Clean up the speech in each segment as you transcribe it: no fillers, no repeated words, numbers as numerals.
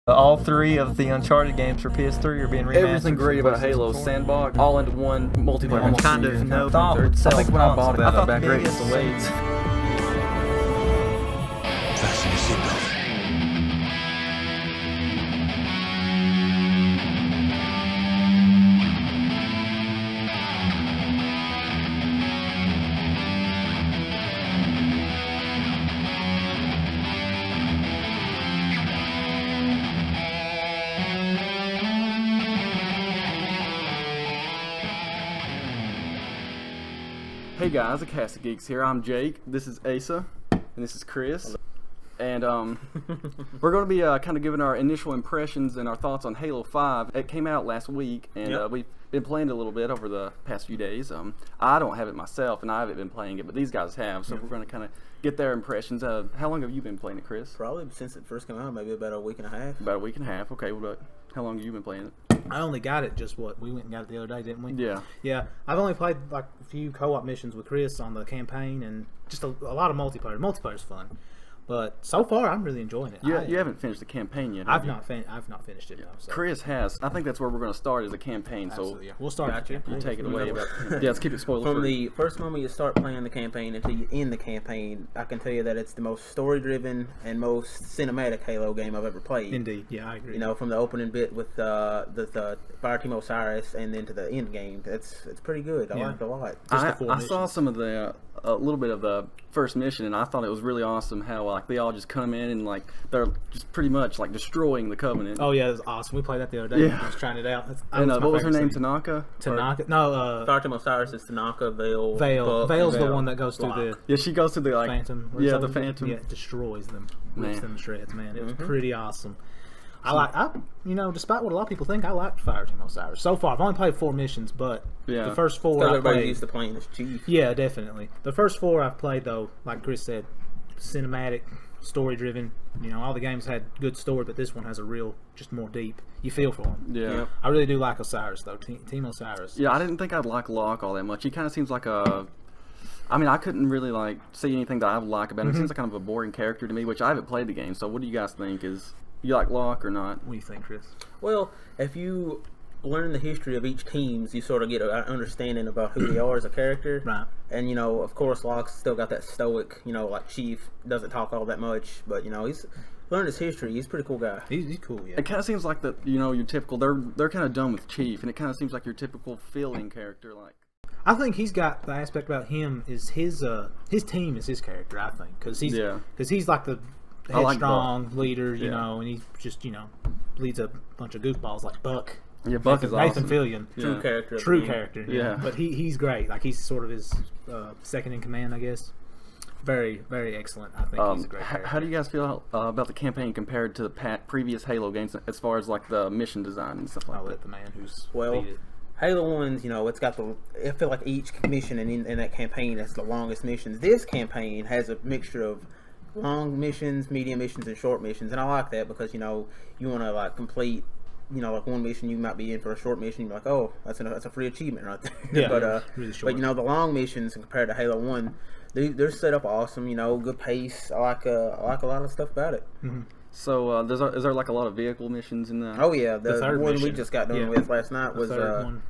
All three of the Uncharted games for PS3 are being remastered. Everything great about Halo Sandbox, all into one multiplayer. Yeah, kind of no thought would sell. I think when I bought it, I thought back the great. biggest ways. Fasten your seatbelt. Hey guys, the Cast of Geeks here. I'm Jake. This is Asa, and this is Chris. And we're going to be kind of giving our initial impressions and our thoughts on Halo 5. It came out last week, and we've been playing it a little bit over the past few days. I don't have it myself, and I haven't been playing it, but these guys have. So we're going to kind of get their impressions. How long have you been playing it, Chris? Probably since it first came out, maybe about a week and a half. About a week and a half. Okay, well, how long have you been playing it? I only got it we went and got it the other day, didn't we? Yeah. Yeah, I've only played like a few co-op missions with Chris on the campaign and just a lot of multiplayer. Multiplayer's fun. But so far, I'm really enjoying it. You haven't finished the campaign yet, I've have you? I've not finished it, no. So. Chris has. I think that's where we're going to start is the campaign. Absolutely, So yeah. We'll start Gotcha. with you take it away. Let's keep it spoiler From free. the first moment you start playing the campaign until you end the campaign, I can tell you that it's the most story-driven and most cinematic Halo game I've ever played. Indeed, yeah, I agree. You know, from the opening bit with the Fireteam Osiris and then to the end game, it's pretty good. I liked it a lot. I saw some of the a little bit of the first mission, and I thought it was really awesome how like they all just come in and like they're just pretty much like destroying the Covenant. Oh yeah, it was awesome. We played that the other day. Yeah. I was trying it out. And what was her name? Tanaka. Tanaka? No, Fireteam Osiris is Tanaka, Vale. Vale. Vale's the one that goes through the Yeah, she goes to the like Phantom. Or Yeah, something. the Phantom. Yeah, it destroys them, rips Man. them to shreds. Man, it was pretty awesome. Despite what a lot of people think, I liked Fireteam Osiris. So far, I've only played 4 missions, but Yeah. the first 4 Because I everybody's played. used to playing as Chief. Yeah, definitely. The first 4 I've played, though, like Chris said, cinematic, story-driven. You know, all the games had good story, but this one has a real, just more deep. You feel for him. Yeah. Yep. I really do like Osiris, though. Team Osiris. Yeah, I didn't think I'd like Locke all that much. He kind of seems like a. I mean, I couldn't really like see anything that I would like about him. He seems like kind of a boring character to me, which I haven't played the game. So, what do you guys think? Is you like Locke or not? What do you think, Chris? Well, if you learn the history of each teams, you sort of get an understanding about who they are as a character. Right. And, you know, of course, Locke's still got that stoic, you know, like Chief, doesn't talk all that much, but, you know, he's learned his history. He's a pretty cool guy. He's cool, yeah. It kind of seems like that. You know, your typical. They're kind of done with Chief, and it kind of seems like your typical feeling character, like. I think he's got the aspect about him is his team is his character. I think because he's like the I like headstrong leader, you Yeah. know, and he just leads a bunch of goofballs like Buck. Yeah, Buck is Nathan awesome. Fillion. Yeah. True character. of the True game. character. Yeah. But he's great. Like he's sort of his second in command, I guess. Very, very excellent. I think he's a great character. How do you guys feel about the campaign compared to the previous Halo games, as far as like the mission design and stuff like I'll that? let the man who's Well, beat it. Halo 1's, you know, it's got I feel like each mission in that campaign has the longest missions. This campaign has a mixture of long missions, medium missions, and short missions. And I like that because, you know, you want to, like, complete, you know, like one mission you might be in for a short mission. You're like, oh, that's a free achievement right there. Yeah, but, really short. but, you know, the long missions compared to Halo 1, they're set up awesome, you know, good pace. I like a lot of stuff about it. So, is there like a lot of vehicle missions in that? Oh, yeah. The The third one we mission. just got done Yeah. with last night The was third one.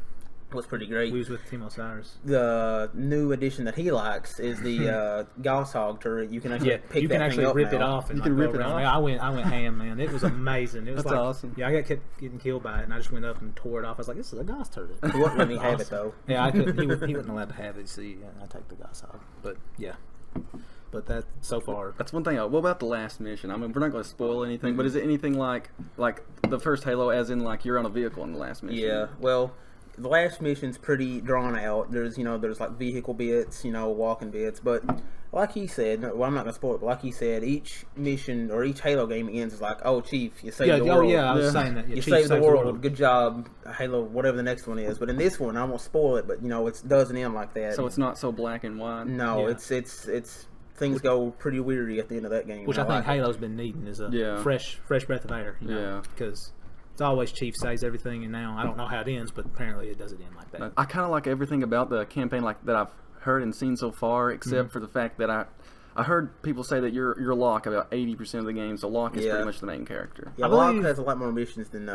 was pretty great. We was with Team Osiris. The new addition that he likes is the Goshawk Turret. You can actually Yeah, pick you that can thing actually up rip it now. off and You can like, rip go it around. off? Yeah, I went ham, man. It was amazing. It was That's like, awesome. Yeah, I kept getting killed by it, and I just went up and tore it off. I was like, "This is a Gauss turret." He wouldn't let me have it though. Yeah, I couldn't. He wasn't allowed to have it. See, I take the Gauss off. But yeah, but that so far. That's one thing. What about the last mission? I mean, we're not going to spoil anything, but is it anything like the first Halo, as in like you're on a vehicle in the last mission? Yeah. Well, the last mission's pretty drawn out. There's like vehicle bits, walking bits, but like he said, well, I'm not gonna spoil it, but like he said, each mission or each Halo game ends is like, oh, Chief, you saved the world. Oh yeah, I was saying that. Yeah, You Chief saved the world. Good job, Halo. Whatever the next one is, but in this one, I won't spoil it. But it doesn't end like that. So it's not so black and white. No, Yeah. it's things go pretty weirdy at the end of that game. Which I think like it. Halo's been needing is a Yeah. fresh breath of air. Yeah. Because it's always Chief saves everything, and now I don't know how it ends, but apparently it doesn't end like that. I kind of like everything about the campaign like that I've heard and seen so far, except for the fact that I I heard people say that your Locke about 80% of the game, so Locke is Yeah. pretty much the main character. Yeah, I Locke believe- has a lot more missions than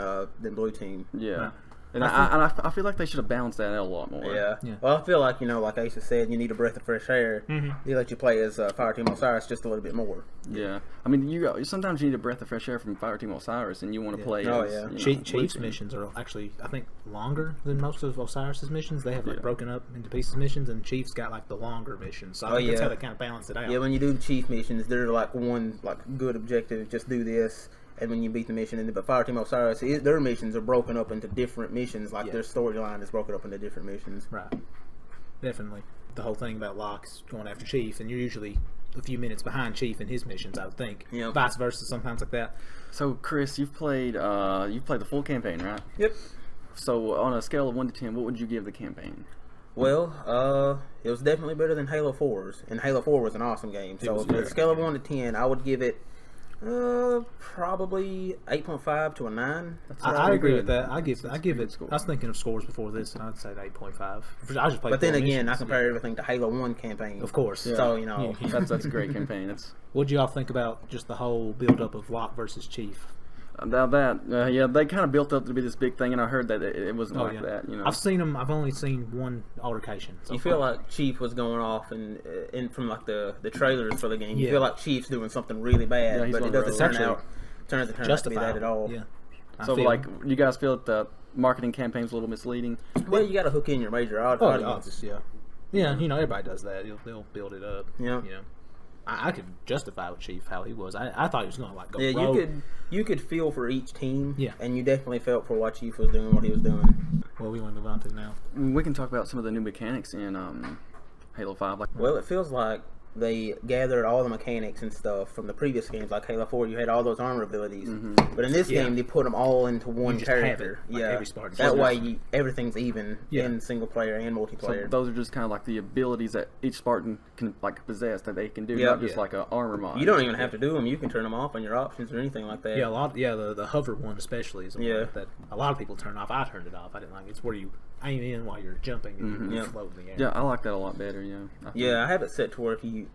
Blue Team. Yeah. And I feel like they should have balanced that out a lot more. Yeah. Yeah. Well, I feel like, like Asa said, you need a breath of fresh air. They let you play as Fireteam Osiris just a little bit more. Yeah. I mean, sometimes you need a breath of fresh air from Fireteam Osiris, and you want to play Oh, as, yeah. Chief's missions are actually, I think, longer than most of Osiris's missions. They have like broken up into pieces missions, and Chief's got like the longer missions. So I think that's how they kind of balance it out. Yeah, when you do Chief missions, they're like one good objective, just do this. And when you beat the mission, but Fireteam Osiris, their missions are broken up into different missions. Like their storyline is broken up into different missions. Right. Definitely. The whole thing about Locke's going after Chief, and you're usually a few minutes behind Chief in his missions, I would think. Yep. Vice versa, sometimes like that. So, Chris, you've played the full campaign, right? Yep. So, on a scale of 1 to 10, what would you give the campaign? Well, it was definitely better than Halo 4's, and Halo 4 was an awesome game. So, on a scale of 1 to 10, I would give it probably 8.5 to a 9. I agree with that. I give good it. score. I was thinking of scores before this, and I'd say 8.5. I just played. But then 4 again, I missions. compare everything to Halo 1 campaign. Of course. So, That's a great campaign. What do y'all think about just the whole build up of Locke versus Chief? About that, yeah, they kind of built up to be this big thing, and I heard that it wasn't like that. I've seen them. I've only seen one altercation. So you feel like Chief was going off and from like the trailers for the game. You Yeah. feel like Chief's doing something really bad, Yeah, he's but it on doesn't the turn road. out to be justifiable that at all. Yeah. I So, feel- like, you guys feel that the marketing campaign's a little misleading? Well, you got to hook in your major audience. yeah, everybody does that. They'll build it up. Yeah. I could justify with Chief how he was. I thought he was going to go. Yeah, rogue. you could feel for each team. Yeah. And you definitely felt for what Chief was doing, what he was doing. Well, we want to move on to now. We can talk about some of the new mechanics in Halo 5. Well, it feels like they gathered all the mechanics and stuff from the previous games, like Halo 4. You had all those armor abilities, but in this Yeah. game they put them all into one just have character. it, like every Spartan. that way everything's even Yeah. in single player and So multiplayer. those are just kind of like the abilities that each Spartan can possess that they can do, Yeah. not just Yeah. like an armor mod. You don't even have to do them. You can turn them off on your options or anything like that. Yeah, the hover one especially is the Yeah. one that a lot of people turn off. I turned it off. I didn't like it. It's where you aim in while you're jumping and you Yeah. float in the air. Yeah, I like that a lot better. Yeah. I think- Yeah, I have it set to where if you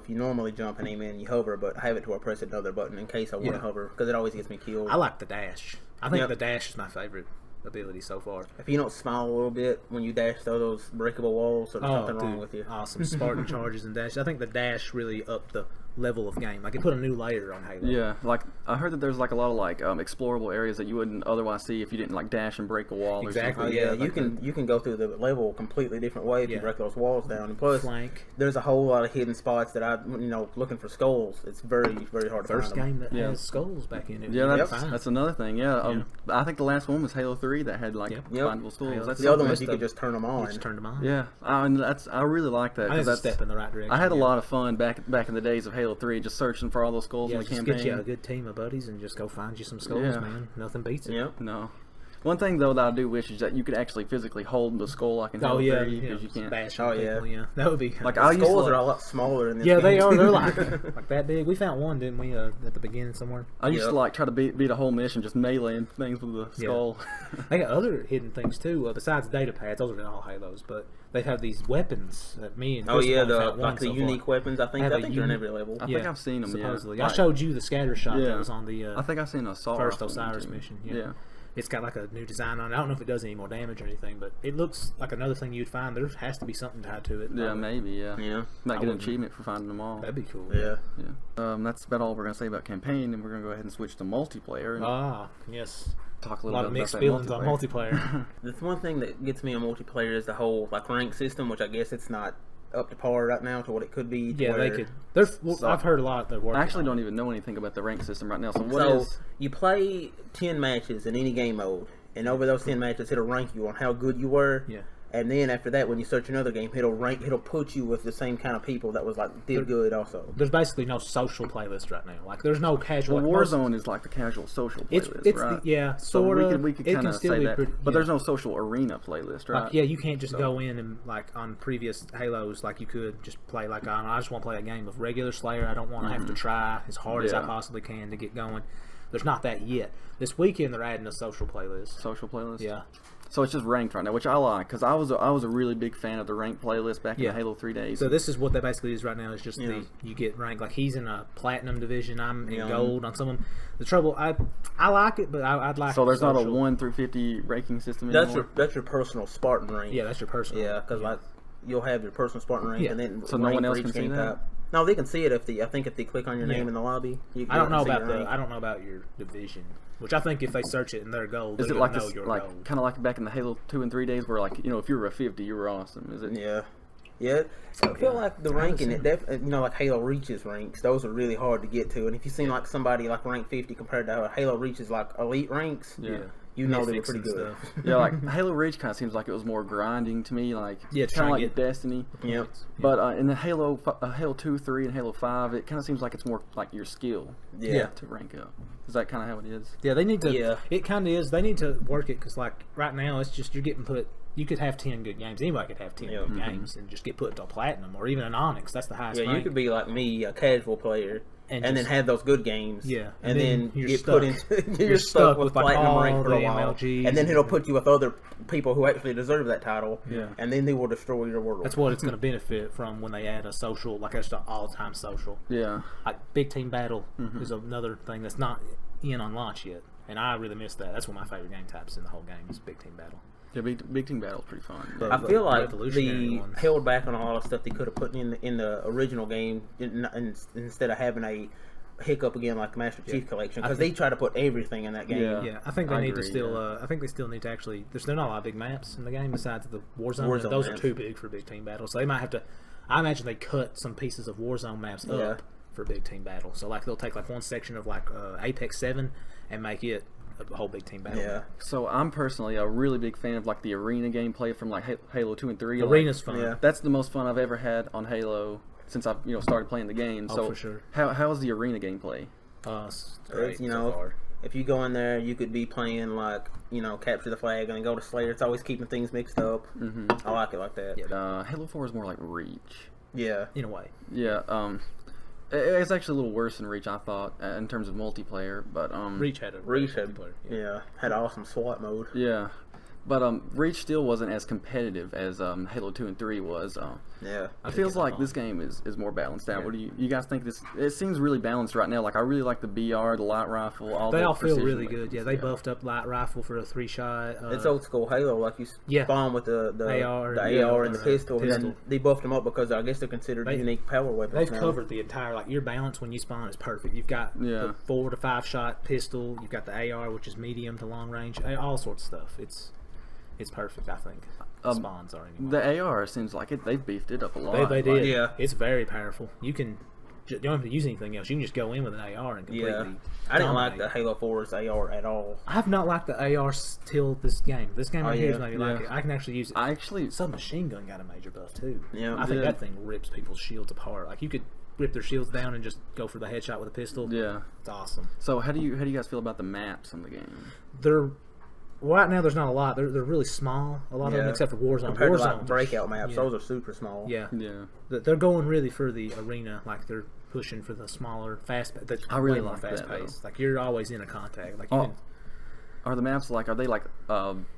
normally jump and aim in, you hover, but I have it to where I press another button in case I want to Yeah. hover, because it always gets me killed. I like the dash. I think Yep. the dash is my favorite ability so far. If you don't smile a little bit when you dash through those breakable walls, so there's something wrong with you. Awesome. Spartan charges and dash. I think the dash really upped the level of game. Like it put a new layer on Halo. Yeah, like I heard that there's like a lot of like explorable areas that you wouldn't otherwise see if you didn't like dash and break a wall Exactly. or Oh something. yeah, like you can go through the level a completely different way if you Yeah. break those walls down. And plus, Flank. there's a whole lot of hidden spots that looking for skulls. It's very very hard to First find them. game that Yeah. has skulls back in it. Yeah, You that's can that's another thing. Yeah, I think the last one was Halo 3 that had like Yep. findable schools. Halo That's The other something ones that- you could just turn them on. You just turned them on. Yeah, and I really like that. I think 'cause it's a that's step in the right direction. I had a yeah. lot of fun back in the days of Halo 3, just searching for all those skulls Yeah, in the just campaign. get you a good team of buddies and just go find you some skulls, Yeah. man. Nothing beats it. Yep. No. One thing though that I do wish is that you could actually physically hold the skull like in Halo Oh yeah, 3 yeah. because you can't. Bash Oh, on yeah. people, yeah. That would be Like I used to Skulls like, are a lot smaller in this yeah, game. they are. too. They're like that big. We found one, didn't we, at the beginning somewhere? I used Yep. to like try to beat a whole mission just meleeing things with the skull. They got other hidden things too, besides data pads. Those are in all Halos, but they have these weapons that me and Oh Chris yeah, have the found one like the so far. unique weapons. I think Have a they're in uni- every level. I think I've seen them. Supposedly, Yeah. I showed you the scatter shot Yeah. that was on the I think I've seen a Assault first rifle one, Osiris too. mission. Yeah. It's got like a new design on it. I don't know if it does any more damage or anything, but it looks like another thing you'd find. There has to be something tied to it. Yeah, probably. maybe. Yeah. Yeah. Might I get an wouldn't- achievement for finding them all. That'd be cool. Yeah. Yeah. That's about all we're gonna say about campaign, and we're gonna go ahead and switch to multiplayer and Ah, yes. talk a A little lot bit of mixed about that feelings on multiplayer. The one thing that gets me on multiplayer is the whole like rank system, which I guess it's not up to par right now to what it could be. to Yeah, they where- could. There's. Well, So- I've heard a lot that work. I actually don't even know anything about the rank system right now. So what So is? you play 10 matches in any game mode, and over those 10 matches, it'll rank you on how good you were. Yeah. And then after that, when you search another game, it'll put you with the same kind of people that was like did good also. There's basically no social playlist right now. Like, there's no casual. Well, like, most- Warzone is like the casual social playlist, It's right? yeah, So sort of. we could it kind can of still say be that, pretty, but yeah. there's no social arena playlist, right? Like, yeah, you can't just go in and like on previous Halos, like you could just play like I just want to play a game of regular Slayer. I don't want to have to try as hard as I Yeah. possibly can to get going. there's not that yet. This weekend they're adding a social playlist. Social playlist. Yeah. So it's just ranked right now, which I like because I was a really big fan of the ranked playlist back in the Halo 3 days. So this is what that basically is right now. Is just you get ranked. Like he's in a platinum division. I'm in gold on some of them. The trouble, I like it, but I'd like. So there's not a social. 1 through 50 ranking system anymore. That's your personal Spartan rank. Yeah, that's your personal. Yeah, because like you'll have your personal Spartan rank, and then So no rank one for else each can see game that? type. No, they can see it if they click on your name in the lobby. I don't know about your division, which I think if they search it and they're gold, Is they're it like gonna know this, you're like gold. kind of like back in the Halo 2 and 3 days, where like if you were a 50, you were awesome? Is it? Yeah. Yeah, I feel like the ranking, like Halo Reach's ranks, those are really hard to get to. And if you seen like somebody like rank 50 compared to Halo Reach's like elite ranks, you know they were pretty good. Yeah, like Halo Reach kind of seems like it was more grinding to me, like it's kind of trying to like Destiny. Yeah. But in the Halo 2, 3, and Halo 5, it kind of seems like it's more like your skill to rank up. Is that kind of how it is? Yeah, they need to. Yeah. It kind of is. They need to work it because, like, right now, it's just you're getting put. You could have 10 good games. Anybody could have 10 good games and just get put into a platinum or even an onyx. That's the highest. Yeah, rank. you could be like me, a casual player, and then just- have those good games. Yeah, and then you're get stuck. put into You're stuck with with, like, platinum all rank for a the while, MLGs and then and it'll everything. put you with other people who actually deserve that title. Yeah. and then they will destroy your world. That's what it's going to benefit from when they add a social, like just an all-time social. Yeah. Like Big Team Battle is another thing that's not in on launch yet, and I really miss that. That's one of my favorite game types in the whole game is Big Team Battle. Yeah, big team battle's pretty fun. But- I feel like revolutionary they ones. held back on a lot of stuff they could have put in the original game instead of having a hiccup again like the Master Chief Collection, because they try to put everything in that game. Yeah. I think they I need to agree, still. yeah. I think they still need to actually. There's not a lot of big maps in the game besides the Warzone. Warzone and those maps. are too big for Big Team Battle, so they might have to. I imagine they cut some pieces of Warzone maps up for Big Team Battle. So like they'll take like one section of like Apex 7 and make it a whole Big Team Battle. Yeah. map. So I'm personally a really big fan of like the arena gameplay from like Halo 2 and 3. Arena's fun. Yeah. That's the most fun I've ever had on Halo since I've started playing the game. Oh, So for sure. How is the arena gameplay? It's great. It's, so far. If you go in there, you could be playing like capture the flag and then go to Slayer. It's always keeping things mixed up. I like it like that. Yeah. Halo 4 is more like Reach. Yeah. In a way. Yeah. It's actually a little worse than Reach, I thought, in terms of multiplayer. But Reach had a Reach great had multiplayer, had awesome SWAT mode. Yeah. But Reach still wasn't as competitive as Halo 2 and 3 was. Yeah. It feels like this game is more balanced out. What do you guys think? It seems really balanced right now. Like I really like the BR, the light rifle, all. They the all feel precision really weapons. good. Yeah, they buffed up light rifle for a 3-shot. It's old school Halo, like you spawn with the AR, AR and the or pistol, and pistol. then they buffed them up because I guess they're considered unique power weapons. They've now. covered the entire, like, your balance when you spawn is perfect. You've got the 4 to 5 shot pistol. You've got the AR, which is medium to long range. All sorts of stuff. It's perfect, I think. Spawns are anyway. The AR seems like they've beefed it up a lot. They did. Yeah. It's very powerful. You don't have to use anything else. You can just go in with an AR and completely. Yeah. I didn't like dominate. the Halo 4's AR at all. I have not liked the AR till this game. This game right here has made me like yeah. it. I can actually use it. I actually Submachine gun got a major buff too. Yeah. I think Yeah. that thing rips people's shields apart. Like you could rip their shields down and just go for the headshot with a pistol. yeah. It's awesome. So how do you guys feel about the maps in the game? They're right now. There's not a lot. They're really small. A lot of them, except for Warzone. Compared to Warzone like breakout maps, yeah. those are super small. Yeah. Yeah. They're going really for the arena. Like they're pushing for the smaller, fast. I really way more like fast that, pace. Like you're always in a contact. Like you can. Are the maps are they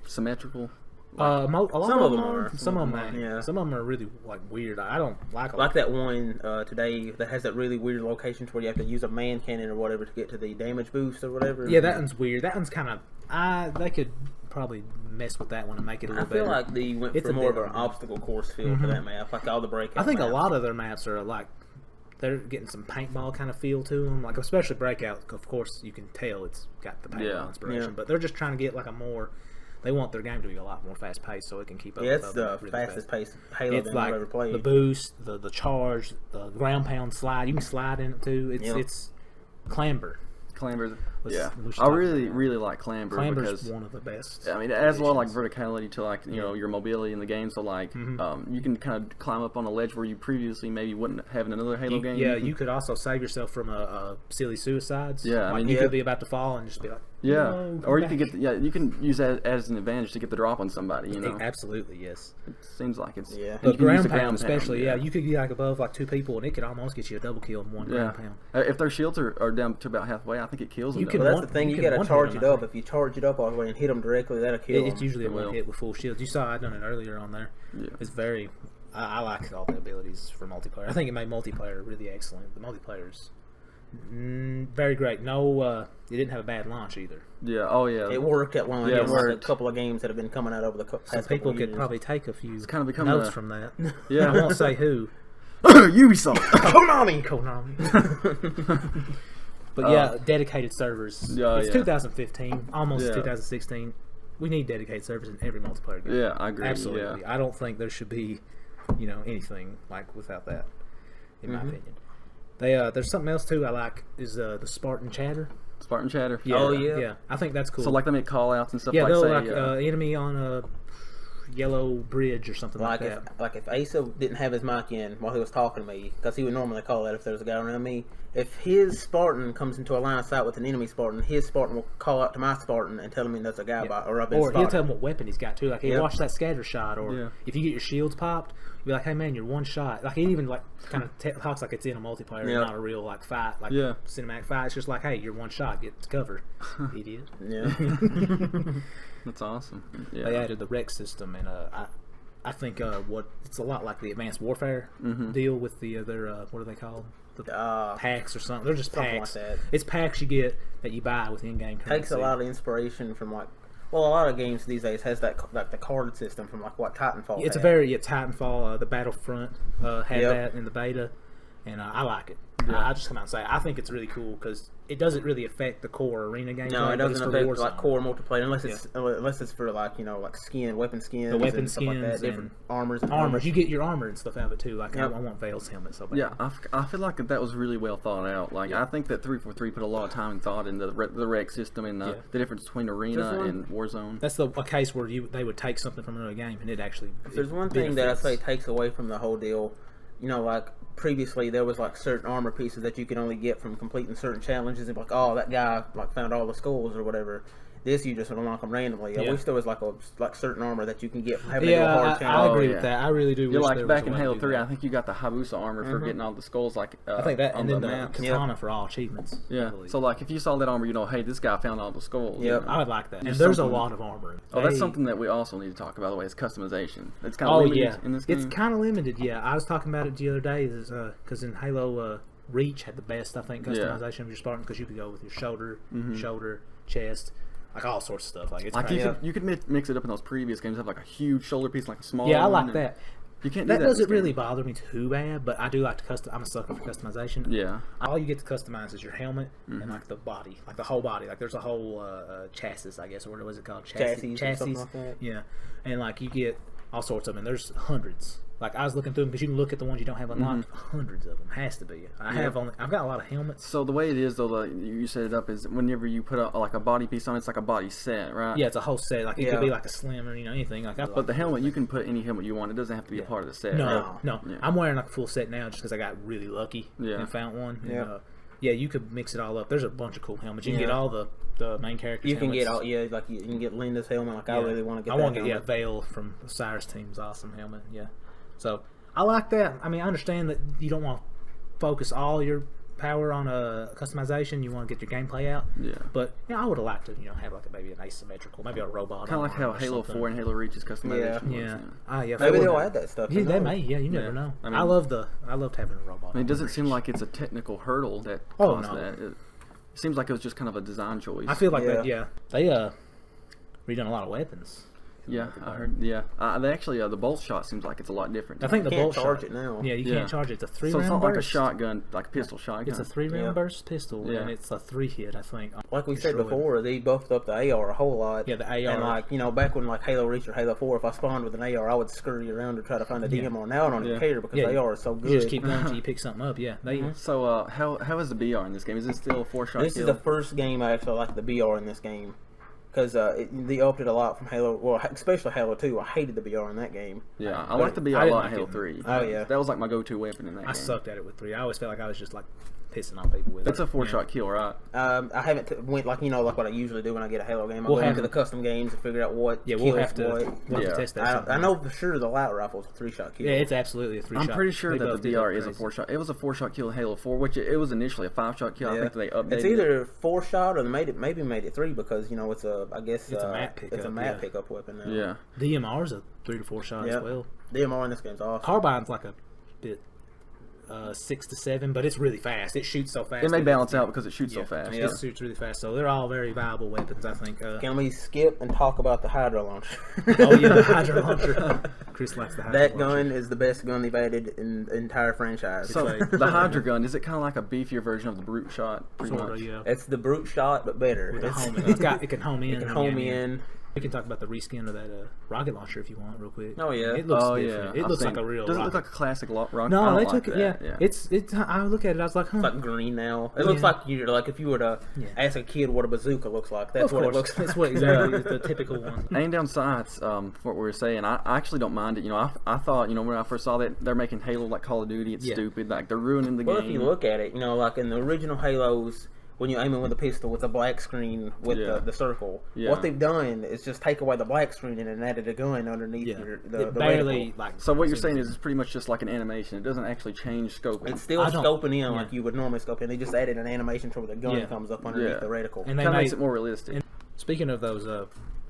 symmetrical? A lot Some of them are. Some of them ain't. Yeah. Some of them are really like weird. I don't like them. Like that one today that has that really weird locations where you have to use a man cannon or whatever to get to the damage boost or whatever. Yeah, that one's weird. That one's kind of. They could probably mess with that one and make it a I little feel better. like they went It's for a more bit of an obstacle course feel for that map, like all the breakout. I think maps. a lot of their maps are like they're getting some paintball kind of feel to them. Like especially breakout. Of course, you can tell it's got the paintball inspiration, Yeah. but they're just trying to get like a more. They want their game to be a lot more fast paced so it can keep up. Yeah, with it's other the really fastest fast. paced Halo It's game like I've ever played. the boost, the charge, the ground pound slide. You can slide in it too. It's clamber. Clamber. We Yeah. should I talk really about that. really like Clamber Clamber's because one of the best. I mean, it adds a lot of like additions. verticality to like your mobility in the game. So like you can kind of climb up on a ledge where you previously maybe wouldn't have in another Halo game. Yeah, you could also save yourself from a silly suicides. Yeah, I like mean, you yeah. could be about to fall and just be like, Yeah, No, or you come can back. you can use that as an advantage to get the drop on somebody. Absolutely, yes. It seems like it's Yeah. and The you can use ground the pound, especially, yeah. You could get like above like 2 people, and it could almost get you a double kill in one ground pound. If their shields are down to about halfway, I think it kills them. You though. can Well, that's the thing. you You can got to one-hit charge them, it I up. think. If you charge it up all the way and hit them directly, that'll kill them. It's usually a It will. one hit with full shields. You saw I done it earlier on there. Yeah. It's very. I like all the abilities for multiplayer. I think it made multiplayer really excellent. The multiplayer's very great. No, it didn't have a bad launch either. Yeah. Oh yeah. It worked at launch. Yeah, it It's like a worked. couple of games that have been coming out over the past Some people couple of could years. probably take a few kind of become notes a- from that. Yeah. I won't say who. Ubisoft. Konami! Konami. But yeah, dedicated servers. Yeah, It's yeah. 2015, almost Yeah. 2016. We need dedicated servers in every multiplayer game. Yeah, I agree. Absolutely. Yeah. I don't think there should be, anything like without that, in my opinion. There's something else too I like is the Spartan chatter. Spartan chatter. Yeah, Oh, yeah. yeah. I think that's cool. So like they make call outs and stuff yeah, like they'll say. like enemy on a yellow bridge or something like that. If Asa didn't have his mic in while he was talking to me, because he would normally call that if there was a guy around me. If his Spartan comes into a line of sight with an enemy Spartan, his Spartan will call out to my Spartan and tell me there's a guy by, or I've been Or he'll spotted. tell him what weapon he's got too. Like, hey, Yep. watch that scatter shot. Or Yeah. if you get your shields popped, you'll be like, hey man, you're one shot. Like, he even like kind of talks like it's in a multiplayer, Yep. not a real like fight, like Yeah. cinematic fight. It's just like, hey, you're one shot, get to cover, idiot. Yeah. That's awesome. Yeah. They added the Rex system, and I think what it's a lot like the Advanced Warfare deal with the their what are they called? The packs or something. They're just something packs. like that. It's packs you get that you buy with in-game currency. Takes a lot of inspiration from a lot of games these days has that like the card system from like what Titanfall. It's a had. very Titanfall. The Battlefront had Yep. that in the beta, and I like it. Yeah. I just come out and say I think it's really cool because it doesn't really affect the core arena gameplay. No, it but it's doesn't for affect like Warzone. core multiplayer unless it's for like like weapon skins, The weapon and stuff like that, skins different and armors and armors. You get your armor and stuff out of it too. Like Yep. I want Vale's helmet so bad. Yeah, I feel like that was really well thought out. Like I think that 343 put a lot of time and thought into the rec system and Yeah. the difference between arena Just one- and Warzone. That's a case where they would take something from another game and it actually. If there's one thing that I benefits. say takes away from the whole deal, like previously there was like certain armor pieces that you could only get from completing certain challenges, and like, oh, that guy like found all the skulls or whatever. This you just unlock them randomly. I Yeah. wish there was like certain armor that you can get having to do a Yeah, hard I challenge. agree yeah. with that. I really do. You're wish like there back was a in way to Halo do 3, that. I think you got the Hayabusa armor for getting all the skulls. Like I think that, on and then the map. katana for all achievements. I Yeah. believe. So like if you saw that armor, hey, this guy found all the skulls. Yep. I would like that. And Just there's a something- lot of armor. Oh, that's They- something that we also need to talk about. By the way, is customization. It's kind of Oh limited yeah, in this game. it's kind of limited. Yeah, I was talking about it the other day. Because in Halo Reach had the best, I think, customization of your Spartan because you could go with your shoulder, chest, like all sorts of stuff. Like it's Like crazy. you could mix it up in those previous games. Have like a huge shoulder piece, like a small. Yeah, I one, like and that. You can't do That that. in this doesn't game. really bother me too bad, but I do like to custom. I'm a sucker for customization. Yeah. All you get to customize is your helmet and like the body, like the whole body. Like there's a whole chassis, I guess, or what was it called? Chassis or something like that. Yeah, and like you get all sorts of them. And there's hundreds. Like I was looking through them because you can look at the ones you don't have unlocked. Hundreds of them has to be. I've got a lot of helmets. So the way it is, though, you set it up is whenever you put like a body piece on, it's like a body set, right? Yeah, it's a whole set. Like it Yeah. could be like a slim or anything like that. But the helmet, you can put any helmet you want. It doesn't have to be a part of the set. No, right? no. Yeah. I'm wearing like a full set now just because I got really lucky Yeah. and found one. And, Yeah. yeah, you could mix it all up. There's a bunch of cool helmets. You can Yeah. get all the main characters. You can get helmets. like you can get Linda's helmet. Like I really want to get. I that want to get helmet. Vale from the Cyrus team's awesome helmet. Yeah, so I like that. I mean, I understand that you don't want to focus all your power on a customization. You want to get your gameplay out. Yeah. But I would have liked to have like maybe an asymmetrical, maybe a robot. Kind of like how arm or Halo something. 4 and Halo Reach is customization. was, Yeah. Ah, yeah. Maybe for they'll that. add that stuff. Yeah, who they knows? may. Yeah, you never Yeah. know. I I mean- loved having a robot. I mean, it doesn't arm. seem like it's a technical hurdle that Oh, caused no. that. It seems like it was just kind of a design choice. I feel like Yeah. that. Yeah, they redone a lot of weapons. Yeah, I heard. Yeah, they actually the bolt shot seems like it's a lot different. I think the Can't bolt charge shot, it now. Yeah, you Yeah. can't charge it. It's a 3 so round it's not burst. like a shotgun, like a pistol shotgun. It's a 3 round Yeah. burst pistol, Yeah. and it's a 3 hit, I think. Like we said Destroyed. before, they buffed up the AR a whole lot. Yeah, the AR. And like back when like Halo Reach or Halo 4, if I spawned with an AR, I would scurry around to try to find a Yeah. DMR. Now I don't Yeah. even care because Yeah, AR is so good. You just keep going until you pick something up. Yeah, they. So how is the BR in this game? Is it still a 4-shot This kill? is the first game I actually like the BR in this game because they upped it a lot from Halo. Well, especially Halo 2. I hated the BR in that game. Yeah, I like the BR I a didn't lot in like Halo it. 3. Oh, yeah. That was like my go-to weapon in that I game. sucked at it with 3. I always felt like I was just like pissing on people with it. That's a 4-shot kill, right? I haven't went like like what I usually do when I get a Halo game. I go into the custom games and figure out what we'll kills have to, what. we'll have to test that. I know for sure the light rifle is a 3-shot kill. Yeah, it's absolutely a 3-shot. I'm pretty sure They that both the did DR is a crazy. 4-shot. It was a 4-shot kill in Halo 4, which it was initially a 5-shot kill. I think they updated. It's either 4-shot or they maybe made it 3 because it's a it's a map pickup. It's a map pickup weapon now. Yeah. DMR's a 3 to 4 shot as well. DMR in this game's awesome. Carbine's like a bit 6 to 7, but it's really fast. It shoots so fast. It may balance out because it shoots so fast. It shoots really fast, so they're all very viable weapons, I think. Can we skip and talk about the Hydra launcher? Oh yeah, the Hydra launcher. Chris likes the Hydra That launcher. gun is the best gun they've added in the entire franchise. So the Hydra gun, is it kind of like a beefier version of the brute shot? Pretty Sorta, much. yeah. It's the brute shot, but better. With a It's- home, it can home in. It can home yeah. in. We can talk about the reskin of that rocket launcher if you want, real quick. Oh, yeah. It looks Oh different. yeah. It looks like a real. Does it rocket. look like a classic rocket? No, they like took it. that. Yeah, it's. I look at it. I was like, huh. It's like green now. It looks like you're like if you were to ask a kid what a bazooka looks like. That's Of what course, it looks like. that's what exactly is the typical one. Aim down sights, what we were saying, I actually don't mind it. I thought, when I first saw that they're making Halo like Call of Duty, it's stupid. Like they're ruining the Well, game. if you look at it, like in the original Halos, when you're aiming with a pistol, it's a black screen with the circle. Yeah. What they've done is just take away the black screen and added a gun underneath the it barely reticle. like. So what you're saying is it's pretty much just like an animation. It doesn't actually change scoping. It's still I don't- scoping in yeah. like you would normally scope in. They just added an animation to where the gun comes up underneath the reticle. And they Kind of made, makes it more realistic. speaking of those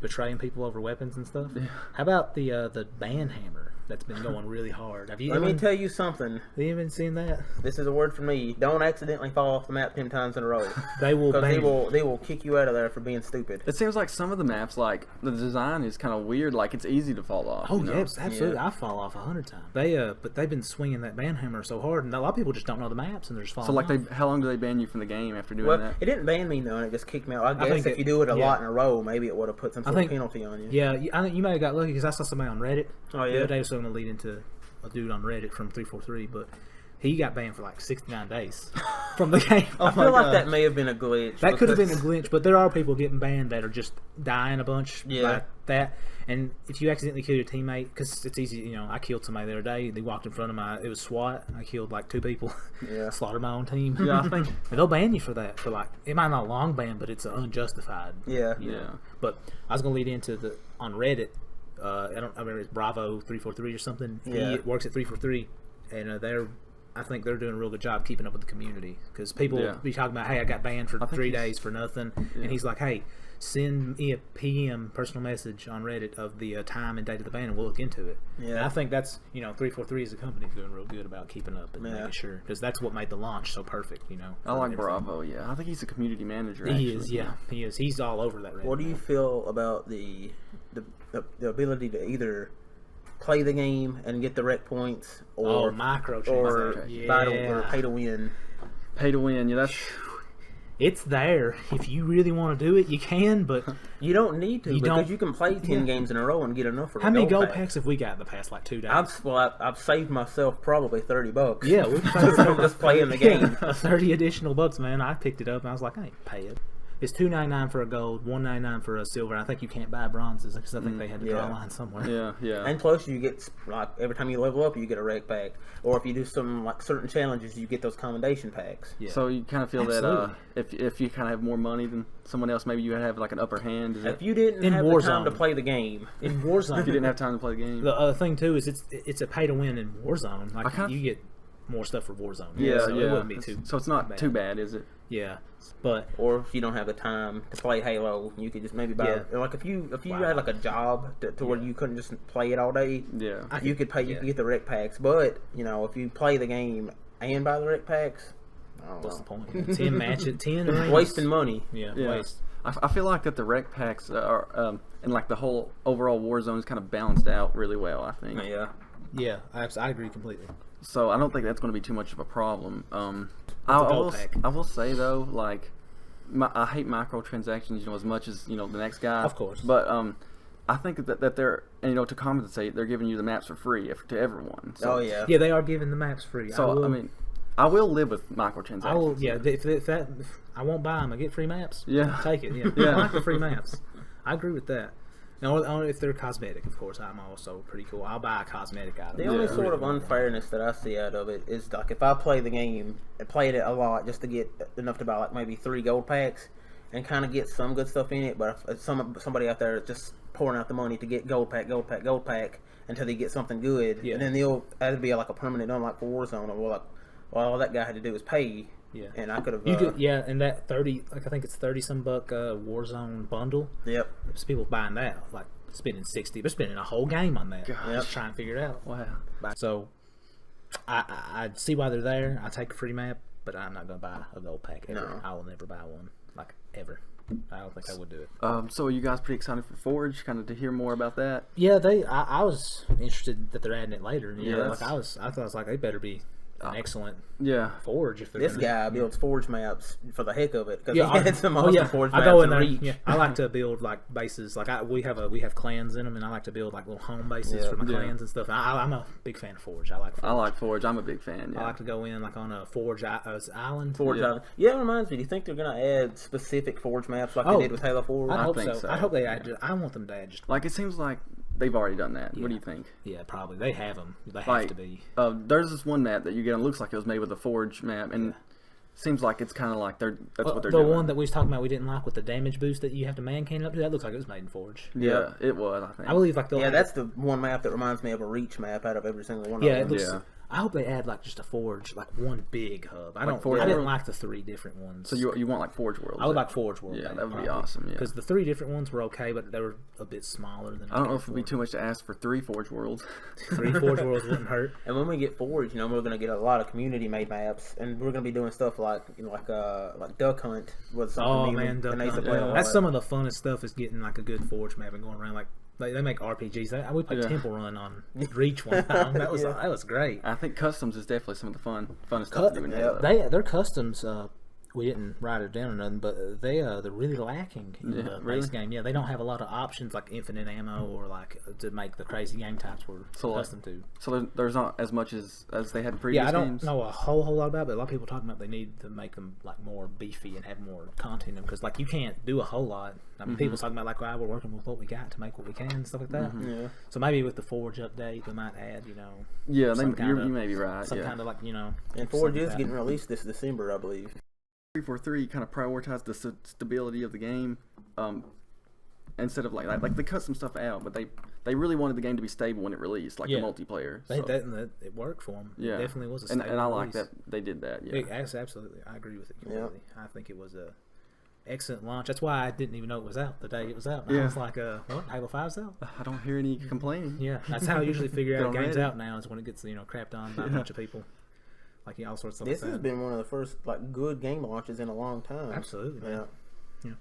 betraying people over weapons and stuff, how about the band hammer that's been going really hard? Have you Let me even, tell you something. have you even seen that? This is a word from me. Don't accidentally fall off the map 10 times in a row. They will Because ban they will kick you out of there for being stupid. It seems like some of the maps, like the design is kind of weird. Like it's easy to fall off. Oh you know? yes, absolutely. I fall off 100 times. But they've been swinging that band hammer so hard, and a lot of people just don't know the maps, and they're just falling. So like off. how long do they ban you from the game after doing Well, that? it didn't ban me though, it just kicked me out. I guess think if you do it a yeah. lot in a row, maybe it would have put some sort of think- penalty on you. Yeah, I think you may have got lucky because I saw somebody on Reddit. Oh, The yeah? other day, so I'm gonna lead into a dude on Reddit from 343, but he got banned for like 69 days from the game. I feel like that may have been a glitch. That could have been a because- glitch, but there are people getting banned that are just dying a bunch Yeah. like that. And if you accidentally kill your teammate, because it's easy, I killed somebody the other day. They walked in front of it was SWAT. I killed like 2 people. Yeah. Slaughtered my own team. Yeah, I think. And they'll ban you for that. For like, it might not long ban, but it's unjustified. Yeah. Yeah. But I was gonna lead into on Reddit. I remember it's Bravo 343 or something. Yeah. He works at 343, and I think they're doing a real good job keeping up with the community because people be talking about, hey, I got banned for 3 days for nothing, and he's like, hey, send me a PM personal message on Reddit of the time and date of the ban, and we'll look into it. Yeah. And I think that's 343 as a company is doing real good about keeping up and making sure, because that's what made the launch so perfect. I like everything. Bravo. Yeah, I think he's a community manager. He actually. is, yeah, he is. He's all over that Reddit. What do you feel about the ability to either play the game and get the rec points or microtransactions. battle or pay to win? Pay to win. Yeah, that's. It's there. If you really want to do it, you can, but You don't need to You because don't- you can play 10 games in a row and get enough for how a many gold gold pack. packs have we got in the past like 2 days? I've saved myself probably $30. Yeah, we've just playing the game. 30 additional bucks, man. I picked it up and I was like, I ain't pay it. It's $2.99 for a gold, $1.99 for a silver. I think you can't buy bronzes because I think they had to draw a Yeah. line somewhere. Yeah, yeah. And plus, you get like every time you level up, you get a rec pack. Or if you do some like certain challenges, you get those commendation packs. Yeah. So you kind of feel Absolutely. that if you kind of have more money than someone else, maybe you would have like an upper hand. Is If it? you didn't In have the time Warzone. to play the game, In Warzone, If you didn't have time to play the game. the other thing too is it's a pay to win in Warzone. Like I kind of- you get more stuff for Warzone. Yeah, so yeah. It wouldn't be too. So it's not too bad, is it? Yeah, but or if you don't have the time to play Halo, you could just maybe buy. Like if you had like a job to where you couldn't just play it all day, Yeah. you could pay. You could get the rec packs. But if you play the game and buy the rec packs, I don't what's know. the point? 10 matches, 10 rings. Wasting money. Yeah, Yeah. waste. I feel like that the rec packs are and like the whole overall Warzone is kind of balanced out really well. I think. Yeah. Yeah, I agree completely. So I don't think that's going to be too much of a problem. gold pack. I will say though, like, I hate microtransactions, as much as the next guy. Of course. But I think that they're to compensate, they're giving you the maps for free to everyone. So, Oh yeah. Yeah, they are giving the maps free. So I will live with microtransactions. I will. Yeah, if I won't buy them. I get free maps. Yeah. I'll take it. Yeah, Yeah. I like the free maps. I agree with that. Now, only if they're cosmetic, of course. I'm also pretty cool. I'll buy a cosmetic item. The only sort of unfairness that I see out of it is like if I play the game and played it a lot just to get enough to buy like maybe 3 gold packs and kind of get some good stuff in it, but if somebody out there is just pouring out the money to get gold pack until they get something good, and then that'd be like a permanent unlock for Warzone, or like, well, all that guy had to do was pay. Yeah, and I could have. And that 30, like I think it's 30-some buck Warzone bundle. Yep. There's people buying that, like spending 60. They're spending a whole game on that. Just trying to figure it out. Wow. So, I see why they're there. I take a free map, but I'm not gonna buy a gold pack ever. No. I will never buy one, like ever. I don't think I would do it. So are you guys pretty excited for Forge? Kind of to hear more about that? Yeah, I was interested that they're adding it later. I thought it was like they better be an excellent Forge. If this guy builds Forge maps for the heck of it, because he had some awesome Forge maps. I go in there. Reach. Yeah, I like to build like bases. Like we have clans in them, and I like to build like little home bases for my clans and stuff. And I'm a big fan of Forge. I like Forge. I'm a big fan. Yeah. I like to go in like on a Forge island. Island. Yeah, it reminds me. Do you think they're gonna add specific Forge maps like they did with Halo 4? I hope so. I hope they add. I want them to add just like it seems like they've already done that. What do you think? Yeah, probably they have them. They have to be. There's this one map that you get. It looks like it was made with a Forge map, and seems like it's kind of like that's what they're doing. The one that we was talking about we didn't like with the damage boost that you have to man cannon up to, that looks like it was made in Forge. Yeah, it was, I think. I believe like that's the one map that reminds me of a Reach map out of every single one of them. It looks, I hope they add like just a Forge, like one big hub. I didn't like the 3 different ones. So you want like Forge World? I would like Forge World. Yeah, that would be awesome. Yeah, because the 3 different ones were okay, but they were a bit smaller than. I don't know if it'd be too much to ask for 3 Forge Worlds. 3 Forge Worlds wouldn't hurt. And when we get Forge, we're gonna get a lot of community made maps, and we're gonna be doing stuff like like Duck Hunt was something. Duck Hunt. That's some of the funnest stuff is getting like a good Forge map and going around like. They make RPGs. We played Temple Run on Reach one time. That was great. I think customs is definitely some of the funnest stuff doing that. Their customs. We didn't write it down or nothing, but they're really lacking in the base game. Yeah, they don't have a lot of options like infinite ammo or like to make the crazy game types we're accustomed to. So there's not as much as they had in previous games? Yeah, I don't know a whole lot about it, but a lot of people talking about they need to make them like more beefy and have more content in them because like you can't do a whole lot. I mean, people talking about like, we're working with what we got to make what we can and stuff like that. Yeah. So maybe with the Forge update, we might add, Yeah, you may be right. Some kind of like, And Forge is getting released this December, I believe. 343 kind of prioritized the stability of the game instead of like they cut some stuff out, but they really wanted the game to be stable when it released, like the multiplayer. It worked for them. Yeah, it definitely was a stable and I like release. that they did that. Yeah, absolutely. I agree with it completely. I think it was a excellent launch. That's why I didn't even know it was out the day it was out. I was like, what? Halo 5's out? I don't hear any complaining. Yeah, that's how I usually figure out games out now is when it gets crapped on by a bunch of people. Like all sorts of stuff. This has been one of the first good game launches in a long time. Absolutely, man. Yeah.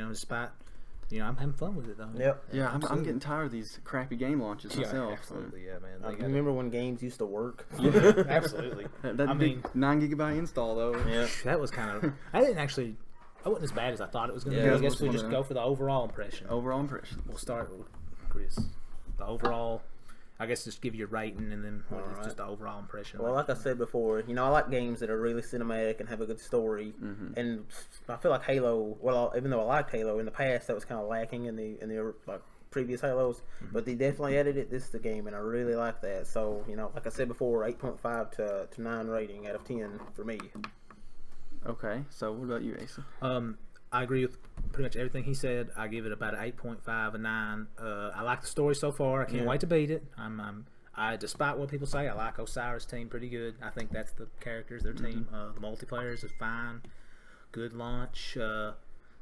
Despite I'm having fun with it though. Yep. Yeah, I'm getting tired of these crappy game launches myself. Absolutely, yeah, man. Remember when games used to work? Yeah, absolutely. That big 9 gigabyte install though. Yeah, that was kind of. I wasn't as bad as I thought it was going to be. I guess we just go for the overall impression. We'll start with Chris. The overall. I guess just give you a rating and then just the overall impression. Well, like I said before, I like games that are really cinematic and have a good story. And I feel like Halo. Well, even though I liked Halo in the past, that was kind of lacking in the previous Halos. But they definitely added it. This is the game, and I really like that. So like I said before, 8.5 to 9 rating out of 10 for me. Okay, so what about you, Asa? I agree with pretty much everything he said. I give it about an 8.5, a 9. I like the story so far. I can't wait to beat it. Despite what people say, I like Osiris' team pretty good. I think that's the characters, their team. The multiplayers is fine. Good launch.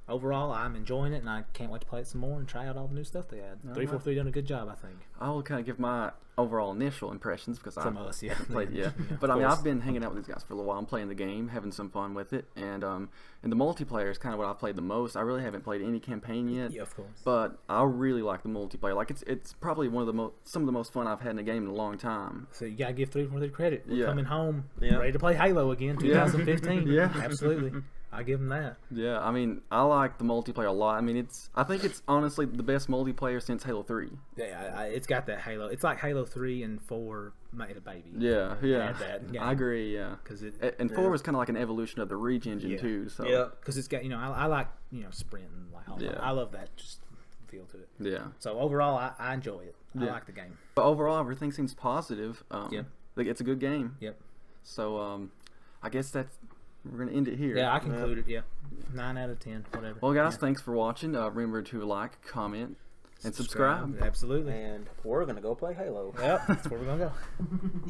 Overall, I'm enjoying it, and I can't wait to play it some more and try out all the new stuff they had. 343 done a good job, I think. I will kind of give my overall initial impressions because I played but I mean, I've been hanging out with these guys for a little while. I'm playing the game, having some fun with it, and the multiplayer is kind of what I've played the most. I really haven't played any campaign yet. Yeah, of course. But I really like the multiplayer. Like it's probably one of some of the most fun I've had in a game in a long time. So you gotta give 343 credit. We're coming home, ready to play Halo again, 2015. Yeah, absolutely. I give them that. Yeah, I mean, I like the multiplayer a lot. I mean, I think it's honestly the best multiplayer since Halo 3. Yeah, it's got that Halo. It's like Halo 3 and 4 made a baby. Yeah. That, I agree. Yeah, and 4 was kind of like an evolution of the Reach engine too. So because it's got I like sprinting like I love that just feel to it. Yeah. So overall, I enjoy it. I Yeah. like the game. But overall, everything seems positive. Yep. Like, it's a good game. Yep. So I guess we're gonna end it here. Yeah, I conclude it. Yeah, 9 out of 10, whatever. Well, guys, Yeah. thanks for watching. Remember to like, comment, and subscribe. Absolutely. And we're gonna go play Halo. Yep, that's where we're gonna go.